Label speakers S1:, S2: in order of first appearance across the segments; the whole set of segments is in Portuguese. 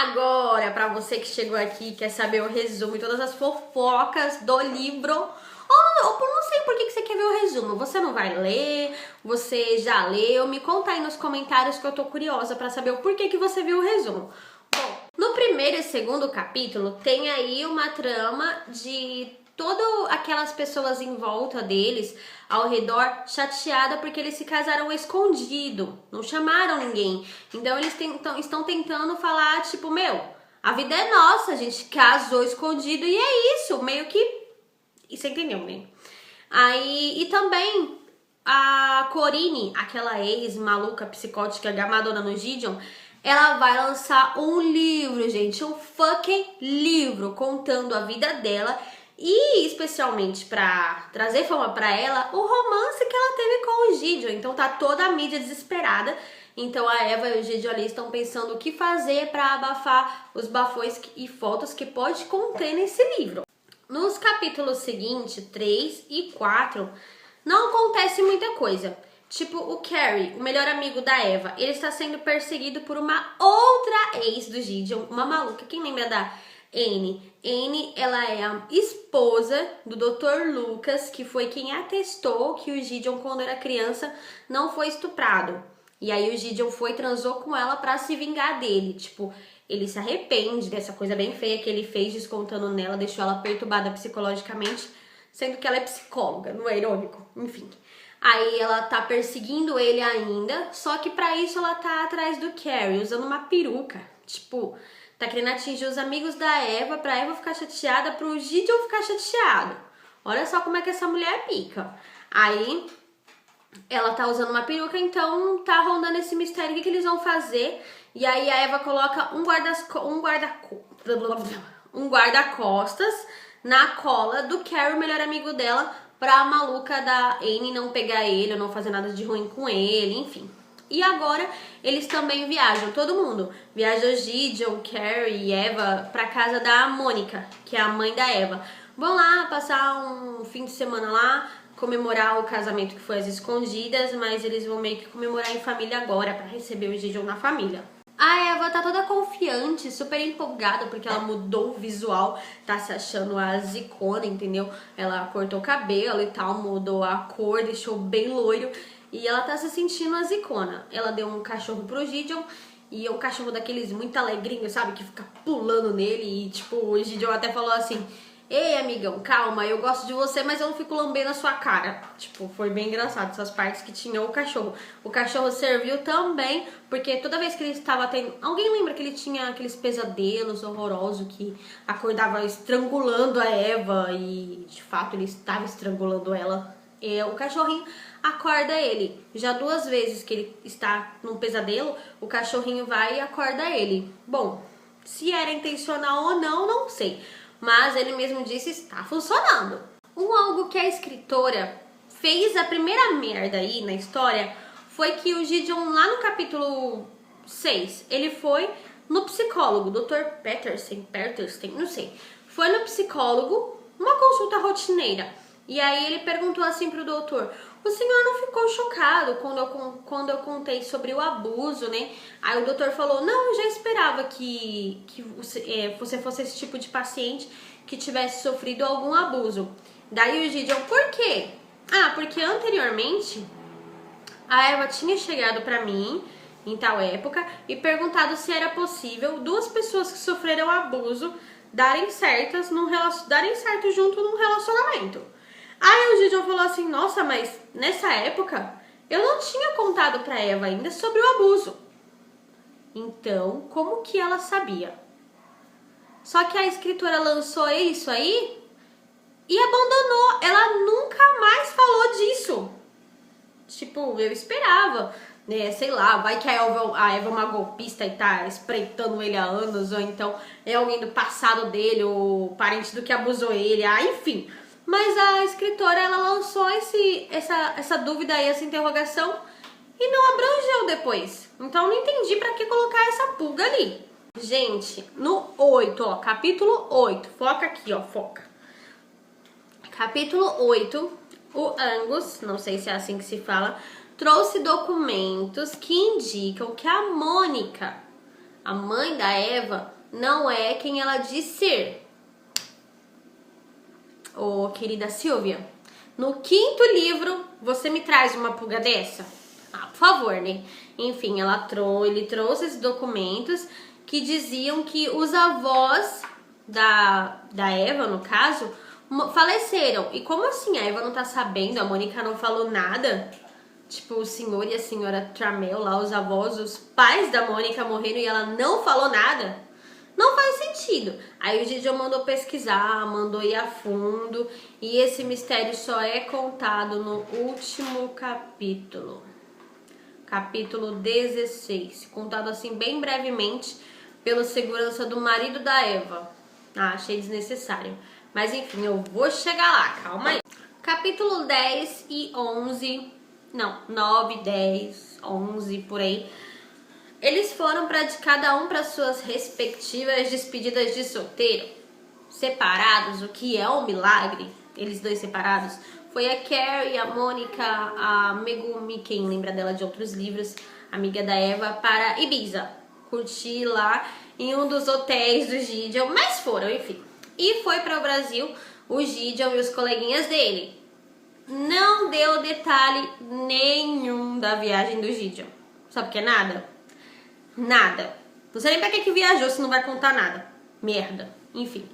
S1: Agora, pra você que chegou aqui, quer saber o resumo e todas as fofocas do livro, ou não sei por que você quer ver o resumo. Você não vai ler, você já leu, me conta aí nos comentários que eu tô curiosa pra saber o porquê que você viu o resumo. Bom, no primeiro e segundo capítulo tem aí uma trama de todas aquelas pessoas em volta deles, ao redor, chateada porque eles se casaram escondido, não chamaram ninguém. Então eles estão tentando falar, tipo, meu, a vida é nossa, a gente casou escondido e é isso, meio que... E você entendeu, né? Aí, e também a Corinne, aquela ex maluca, psicótica, gamadona no Gideon, ela vai lançar um livro, gente, um fucking livro contando a vida dela e especialmente pra trazer fama pra ela, o romance que ela teve com o Gideon. Então tá toda a mídia desesperada. Então a Eva e o Gideon ali estão pensando o que fazer pra abafar os bafões e fotos que pode conter nesse livro. Nos capítulos seguintes, 3 e 4, não acontece muita coisa. Tipo, o Carrie, o melhor amigo da Eva, ele está sendo perseguido por uma outra ex do Gideon, uma maluca. Quem lembra da Anne? Anne, ela é a esposa do Dr. Lucas, que foi quem atestou que o Gideon, quando era criança, não foi estuprado. E aí o Gideon foi e transou com ela pra se vingar dele. Tipo, ele se arrepende dessa coisa bem feia que ele fez descontando nela, deixou ela perturbada psicologicamente, sendo que ela é psicóloga, não é irônico? Enfim. Aí ela tá perseguindo ele ainda, só que pra isso ela tá atrás do Carrie, usando uma peruca. Tipo, tá querendo atingir os amigos da Eva, pra Eva ficar chateada, pro Gideon ficar chateado. Olha só como é que essa mulher é pica. Aí ela tá usando uma peruca, então tá rondando esse mistério, o que eles vão fazer. E aí a Eva coloca um guarda-costas na cola do Carrie, o melhor amigo dela, pra maluca da Anne não pegar ele, ou não fazer nada de ruim com ele, enfim. E agora eles também viajam, todo mundo. Viaja o Gideon, Carrie e Eva pra casa da Mônica, que é a mãe da Eva. Vão lá passar um fim de semana lá, comemorar o casamento que foi às escondidas, mas eles vão meio que comemorar em família agora, pra receber o Gideon na família. A Eva tá toda confiante, super empolgada, porque ela mudou o visual, tá se achando a zicona, entendeu? Ela cortou o cabelo e tal, mudou a cor, deixou bem loiro, e ela tá se sentindo a zicona. Ela deu um cachorro pro Gideon, e é um cachorro daqueles muito alegrinhos, sabe? Que fica pulando nele, e tipo, o Gideon até falou assim: ei, amigão, calma, eu gosto de você, mas eu não fico lambendo a sua cara. Tipo, foi bem engraçado essas partes que tinha o cachorro. O cachorro serviu também, porque toda vez que ele estava tendo... Alguém lembra que ele tinha aqueles pesadelos horrorosos que acordava estrangulando a Eva e, de fato, ele estava estrangulando ela? E o cachorrinho acorda ele. Já 2 vezes que ele está num pesadelo, o cachorrinho vai e acorda ele. Bom, se era intencional ou não, não sei. Mas ele mesmo disse, está funcionando. Algo que a escritora fez a primeira merda aí na história foi que o Gideon, lá no capítulo 6, ele foi no psicólogo, Dr. Peterson, não sei. Foi no psicólogo, uma consulta rotineira. E aí ele perguntou assim pro doutor: o senhor não ficou chocado quando eu contei sobre o abuso, né? Aí o doutor falou: não, eu já esperava que você fosse esse tipo de paciente que tivesse sofrido algum abuso. Daí o Gideon: por quê? Ah, porque anteriormente a Eva tinha chegado pra mim em tal época e perguntado se era possível 2 pessoas que sofreram abuso darem certo junto num relacionamento. Aí o Gideon falou assim: nossa, mas nessa época eu não tinha contado pra Eva ainda sobre o abuso. Então, como que ela sabia? Só que a escritora lançou isso aí e abandonou. Ela nunca mais falou disso. Tipo, eu esperava, né? Sei lá, vai que a Eva é uma golpista e tá espreitando ele há anos, ou então é alguém do passado dele, ou parente do que abusou ele, enfim. Mas a escritora, ela lançou essa dúvida aí, essa interrogação, e não abrangeu depois. Então não entendi pra que colocar essa pulga ali. Gente, no 8, ó, capítulo 8, foca aqui, ó, foca. Capítulo 8, o Angus, não sei se é assim que se fala, trouxe documentos que indicam que a Mônica, A mãe da Eva não é quem ela diz ser. Ô, querida Silvia, no 5º livro, você me traz uma pulga dessa? Ah, por favor, né? Enfim, ele trouxe esses documentos que diziam que os avós da Eva, no caso, faleceram. E como assim? A Eva não tá sabendo? A Mônica não falou nada? Tipo, o senhor e a senhora Tramel lá, os avós, os pais da Mônica morreram e ela não falou nada? Não faz sentido. Aí o Gideon mandou pesquisar, mandou ir a fundo. E esse mistério só é contado no último capítulo. Capítulo 16. Contado assim bem brevemente pelo segurança do marido da Eva. Ah, achei desnecessário. Mas enfim, eu vou chegar lá, calma aí. Capítulo 10 e 11. Não, 9, 10, 11, por aí. Eles foram para cada um para suas respectivas despedidas de solteiro. Separados, o que é um milagre. Eles dois separados. Foi a Carrie, a Mônica, a Megumi, quem lembra dela de outros livros, amiga da Eva, para Ibiza. Curtir lá em um dos hotéis do Gideon, mas foram, enfim. E foi para o Brasil o Gideon e os coleguinhas dele. Não deu detalhe nenhum da viagem do Gideon. Sabe o que é nada? Nada. Não sei nem pra que viajou se não vai contar nada. Merda. Enfim.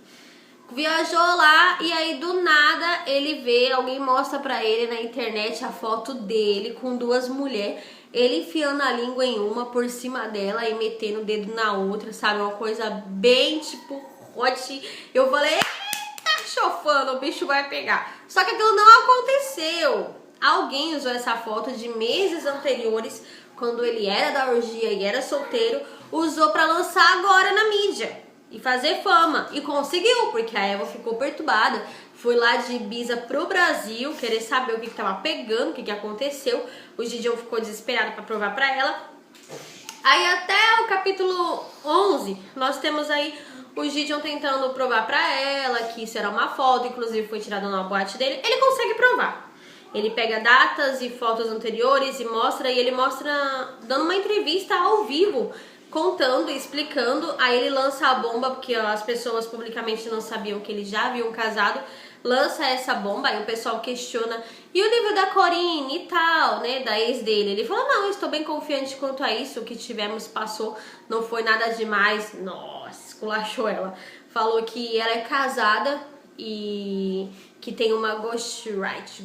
S1: Viajou lá e aí do nada ele vê, alguém mostra pra ele na internet a foto dele com 2 mulheres. Ele enfiando a língua em uma por cima dela e metendo o dedo na outra, sabe? Uma coisa bem tipo hot. Eu falei, eita, chofando, o bicho vai pegar. Só que aquilo não aconteceu. Alguém usou essa foto de meses anteriores, quando ele era da orgia e era solteiro, usou pra lançar agora na mídia e fazer fama. E conseguiu, porque a Eva ficou perturbada. Foi lá de Ibiza pro Brasil, querer saber o que tava pegando, o que aconteceu. O Gideon ficou desesperado pra provar pra ela. Aí até o capítulo 11, nós temos aí o Gideon tentando provar pra ela que isso era uma foto, inclusive foi tirada numa boate dele. Ele consegue provar. Ele pega datas e fotos anteriores e mostra, e ele mostra dando uma entrevista ao vivo, contando e explicando. Aí ele lança a bomba, porque as pessoas publicamente não sabiam que eles já haviam casado. Lança essa bomba, aí o pessoal questiona, e o livro da Corinne e tal, né, da ex dele? Ele falou, não, eu estou bem confiante quanto a isso, o que tivemos passou, não foi nada demais. Nossa, esculachou ela. Falou que ela é casada e que tem uma ghostwriter,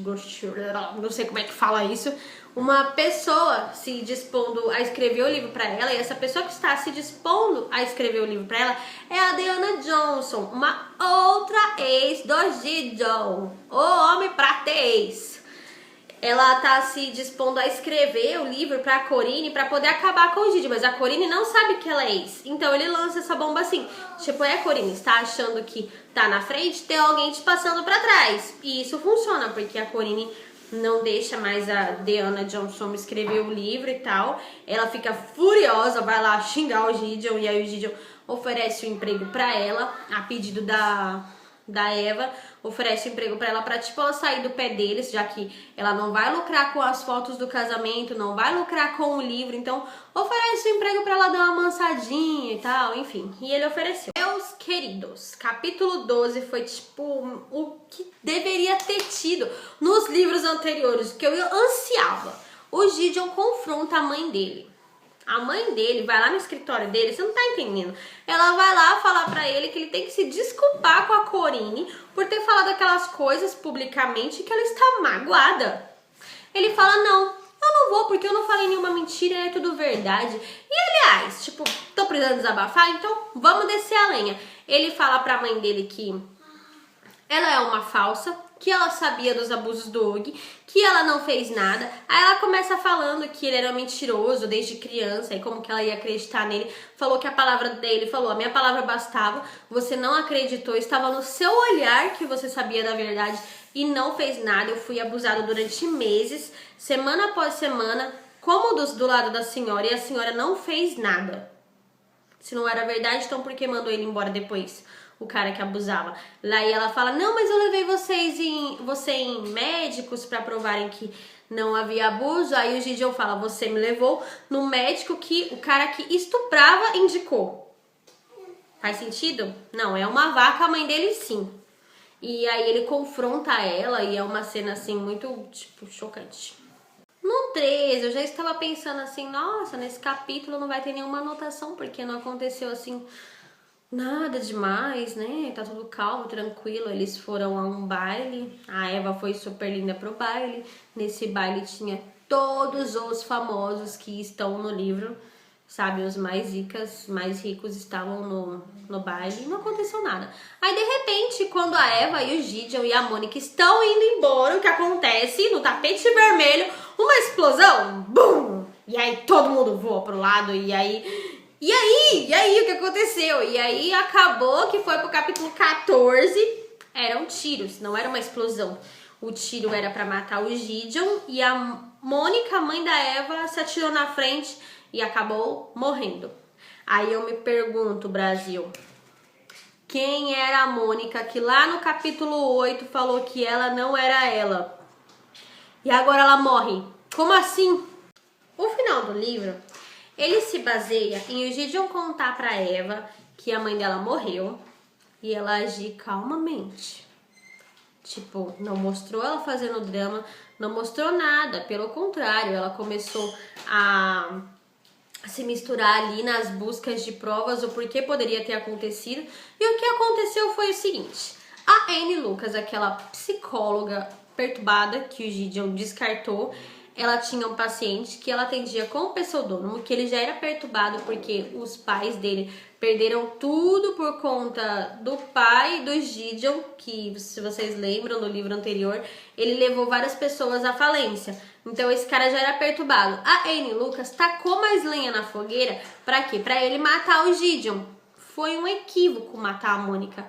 S1: não sei como é que fala isso, uma pessoa se dispondo a escrever o livro pra ela, e essa pessoa que está se dispondo a escrever o livro pra ela é a Diana Johnson, uma outra ex do Gideon, o homem pra ter ex. Ela tá se dispondo a escrever o livro pra Corinne pra poder acabar com o Gideon, mas a Corinne não sabe que ela é ex. Então ele lança essa bomba assim, tipo, Corinne, você tá achando que tá na frente, tem alguém te passando pra trás. E isso funciona, porque a Corinne não deixa mais a Diana Johnson escrever o livro e tal. Ela fica furiosa, vai lá xingar o Gideon, e aí o Gideon oferece um emprego pra ela, a pedido da Eva, oferece um emprego pra ela pra, tipo, ela sair do pé deles, já que ela não vai lucrar com as fotos do casamento, não vai lucrar com o livro, então oferece um emprego pra ela dar uma mansadinha e tal, enfim. E ele ofereceu. Meus queridos, capítulo 12 foi, tipo, o que deveria ter tido nos livros anteriores, que eu ansiava. O Gideon confronta a mãe dele. A mãe dele vai lá no escritório dele, você não tá entendendo. Ela vai lá falar pra ele que ele tem que se desculpar com a Corinne por ter falado aquelas coisas publicamente, que ela está magoada. Ele fala, não, eu não vou, porque eu não falei nenhuma mentira, é tudo verdade. E aliás, tipo, tô precisando desabafar, então vamos descer a lenha. Ele fala pra mãe dele que ela é uma falsa, que ela sabia dos abusos do Og, que ela não fez nada. Aí ela começa falando que ele era mentiroso desde criança e como que ela ia acreditar nele. Falou que a palavra dele, falou, a minha palavra bastava, você não acreditou, estava no seu olhar que você sabia da verdade e não fez nada. Eu fui abusado durante meses, semana após semana, como do lado da senhora, e a senhora não fez nada. Se não era verdade, então por que mandou ele embora depois? O cara que abusava. Lá e ela fala, não, mas eu levei você em médicos pra provarem que não havia abuso. Aí o Gideon fala, você me levou no médico que o cara que estuprava indicou. Faz sentido? Não, é uma vaca, a mãe dele sim. E aí ele confronta ela e é uma cena assim muito, tipo, chocante. No 13, eu já estava pensando assim, nossa, nesse capítulo não vai ter nenhuma anotação, porque não aconteceu assim nada demais, né? Tá tudo calmo, tranquilo. Eles foram a um baile, a Eva foi super linda pro baile. Nesse baile tinha todos os famosos que estão no livro, sabe? Os mais ricos estavam no baile e não aconteceu nada. Aí, de repente, quando a Eva e o Gideon e a Mônica estão indo embora, o que acontece? No tapete vermelho, uma explosão, bum! E aí todo mundo voa pro lado e aí, o que aconteceu? E aí acabou que foi pro capítulo 14, eram tiros, não era uma explosão. O tiro era pra matar o Gideon e a Mônica, a mãe da Eva, se atirou na frente e acabou morrendo. Aí eu me pergunto, Brasil, quem era a Mônica que lá no capítulo 8 falou que ela não era ela? E agora ela morre. Como assim? O final do livro, ele se baseia em o Gideon contar pra Eva que a mãe dela morreu e ela agir calmamente. Tipo, não mostrou ela fazendo drama, não mostrou nada, pelo contrário, ela começou a se misturar ali nas buscas de provas, o porquê poderia ter acontecido. E o que aconteceu foi o seguinte, a Annie Lucas, aquela psicóloga perturbada que o Gideon descartou, ela tinha um paciente que ela atendia com o pseudônimo, que ele já era perturbado porque os pais dele perderam tudo por conta do pai do Gideon, que se vocês lembram no livro anterior, ele levou várias pessoas à falência. Então esse cara já era perturbado. A Annie Lucas tacou mais lenha na fogueira, pra quê? Pra ele matar o Gideon. Foi um equívoco matar a Mônica.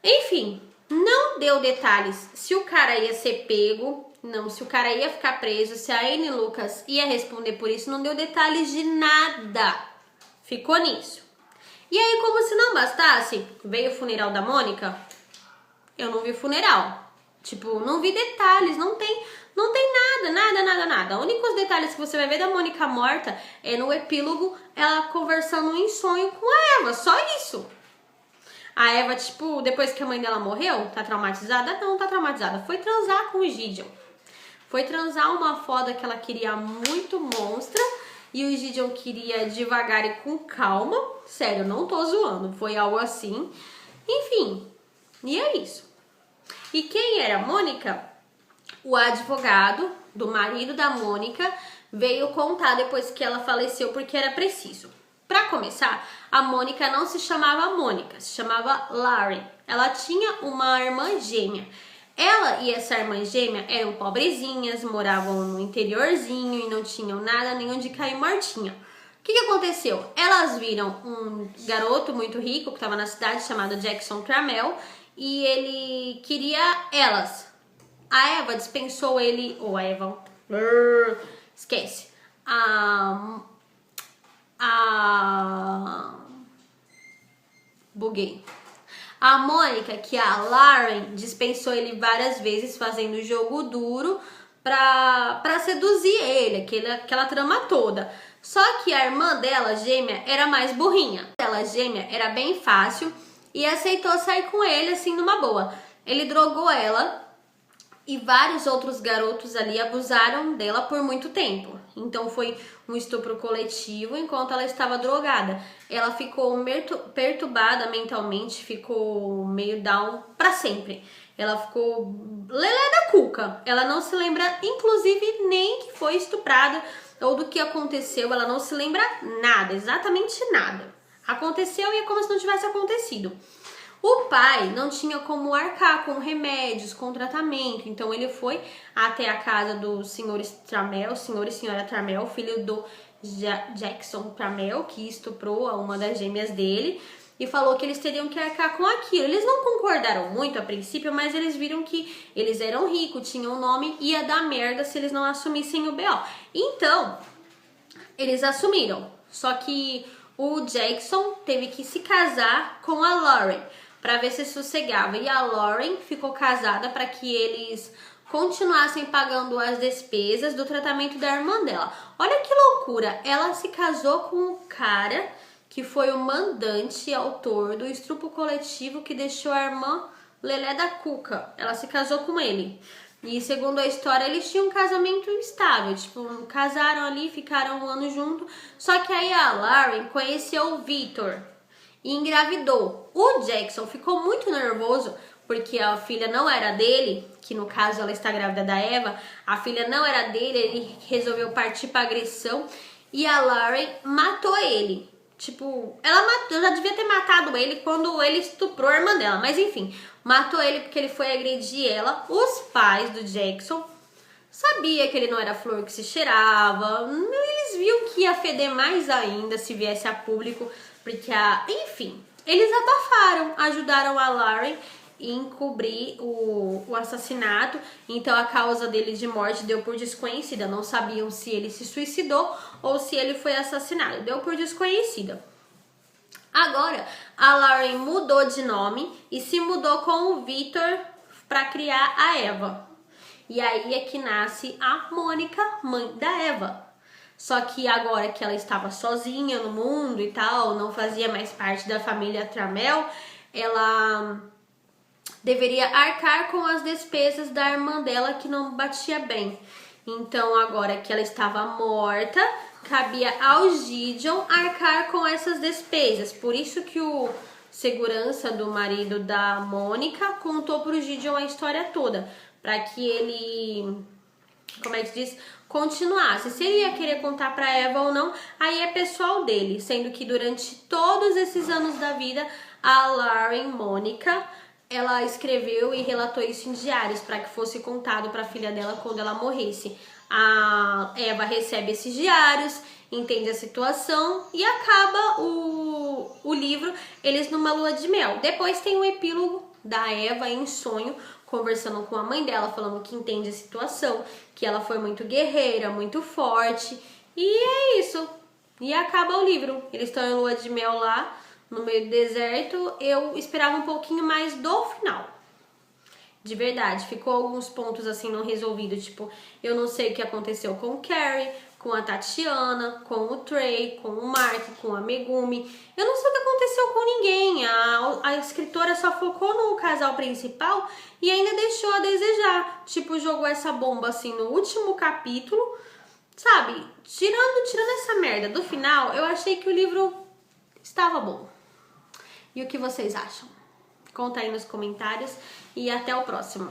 S1: Enfim, não deu detalhes se o cara ia ser pego, não, se o cara ia ficar preso, se a Annie Lucas ia responder por isso, não deu detalhes de nada. Ficou nisso. E aí, como se não bastasse, veio o funeral da Mônica, eu não vi funeral. Tipo, não vi detalhes, não tem nada. Únicos detalhes que você vai ver da Mônica morta é no epílogo, ela conversando em sonho com a Eva, só isso. A Eva, tipo, depois que a mãe dela morreu, tá traumatizada? Não tá traumatizada, foi transar com o Gideon. Foi transar uma foda que ela queria muito monstra e o Gideon queria devagar e com calma. Sério, não tô zoando, foi algo assim. Enfim, e é isso. E quem era a Mônica? O advogado do marido da Mônica veio contar depois que ela faleceu porque era preciso. Para começar, a Mônica não se chamava Mônica, se chamava Lauren. Ela tinha uma irmã gêmea. Ela e essa irmã gêmea eram pobrezinhas, moravam no interiorzinho e não tinham nada nem onde cair mortinha. O que aconteceu? Elas viram um garoto muito rico que estava na cidade chamado Jackson Trammell e ele queria elas. A Eva dispensou ele, ou a Eva, esquece, buguei. A Mônica, que a Lauren dispensou ele várias vezes fazendo jogo duro pra seduzir ele, aquela trama toda. Só que a irmã dela, gêmea, era mais burrinha. Ela, gêmea, era bem fácil e aceitou sair com ele assim numa boa. Ele drogou ela e vários outros garotos ali abusaram dela por muito tempo. Então foi um estupro coletivo enquanto ela estava drogada. Ela ficou perturbada mentalmente, ficou meio down pra sempre. Ela ficou lelé da cuca. Ela não se lembra, inclusive, nem que foi estuprada ou do que aconteceu. Ela não se lembra nada, exatamente nada. Aconteceu e é como se não tivesse acontecido. O pai não tinha como arcar com remédios, com tratamento, então ele foi até a casa do senhor Trammell, senhor e senhora Trammell, filho do Jackson Trammell, que estuprou uma das gêmeas dele, e falou que eles teriam que arcar com aquilo. Eles não concordaram muito a princípio, mas eles viram que eles eram ricos, tinham nome, ia dar merda se eles não assumissem o BO. Então, eles assumiram, só que o Jackson teve que se casar com a Lauren para ver se sossegava. E a Lauren ficou casada para que eles continuassem pagando as despesas do tratamento da irmã dela. Olha que loucura, ela se casou com um cara que foi o mandante e autor do estupro coletivo que deixou a irmã Lelé da Cuca. Ela se casou com ele. E segundo a história, eles tinham um casamento estável, tipo, casaram ali, ficaram um ano junto. Só que aí a Lauren conheceu o Victor e engravidou. O Jackson ficou muito nervoso porque a filha não era dele, que no caso ela está grávida da Eva, a filha não era dele, ele resolveu partir para agressão e a Lauren matou ele. Tipo, ela matou, já devia ter matado ele quando ele estuprou a irmã dela, mas enfim, matou ele porque ele foi agredir ela. Os pais do Jackson sabia que ele não era flor que se cheirava, eles viam que ia feder mais ainda se viesse a público, porque enfim, eles abafaram, ajudaram a Lauren encobrir o assassinato, então a causa dele de morte deu por desconhecida, não sabiam se ele se suicidou ou se ele foi assassinado, deu por desconhecida. Agora, a Lauren mudou de nome e se mudou com o Victor para criar a Eva. E aí é que nasce a Mônica, mãe da Eva. Só que agora que ela estava sozinha no mundo e tal, não fazia mais parte da família Tramel, ela deveria arcar com as despesas da irmã dela que não batia bem. Então agora que ela estava morta, cabia ao Gideon arcar com essas despesas. Por isso que o segurança do marido da Mônica contou pro Gideon a história toda, para que ele, como é que diz, continuasse. Se ele ia querer contar para Eva ou não, aí é pessoal dele, sendo que durante todos esses anos da vida, a Lauren Mônica, ela escreveu e relatou isso em diários para que fosse contado para a filha dela quando ela morresse. A Eva recebe esses diários, entende a situação e acaba o livro, eles numa lua de mel. Depois tem o epílogo da Eva em sonho, conversando com a mãe dela, falando que entende a situação, que ela foi muito guerreira, muito forte. E é isso. E acaba o livro. Eles estão em lua de mel lá, no meio do deserto. Eu esperava um pouquinho mais do final. De verdade, ficou alguns pontos assim não resolvidos. Tipo, eu não sei o que aconteceu com o Carrie, com a Tatiana, com o Trey, com o Mark, com a Megumi. Eu não sei o que aconteceu com ninguém. A escritora só focou no casal principal e ainda deixou a desejar. Tipo, jogou essa bomba assim no último capítulo. Sabe, tirando essa merda do final, eu achei que o livro estava bom. E o que vocês acham? Conta aí nos comentários e até o próximo.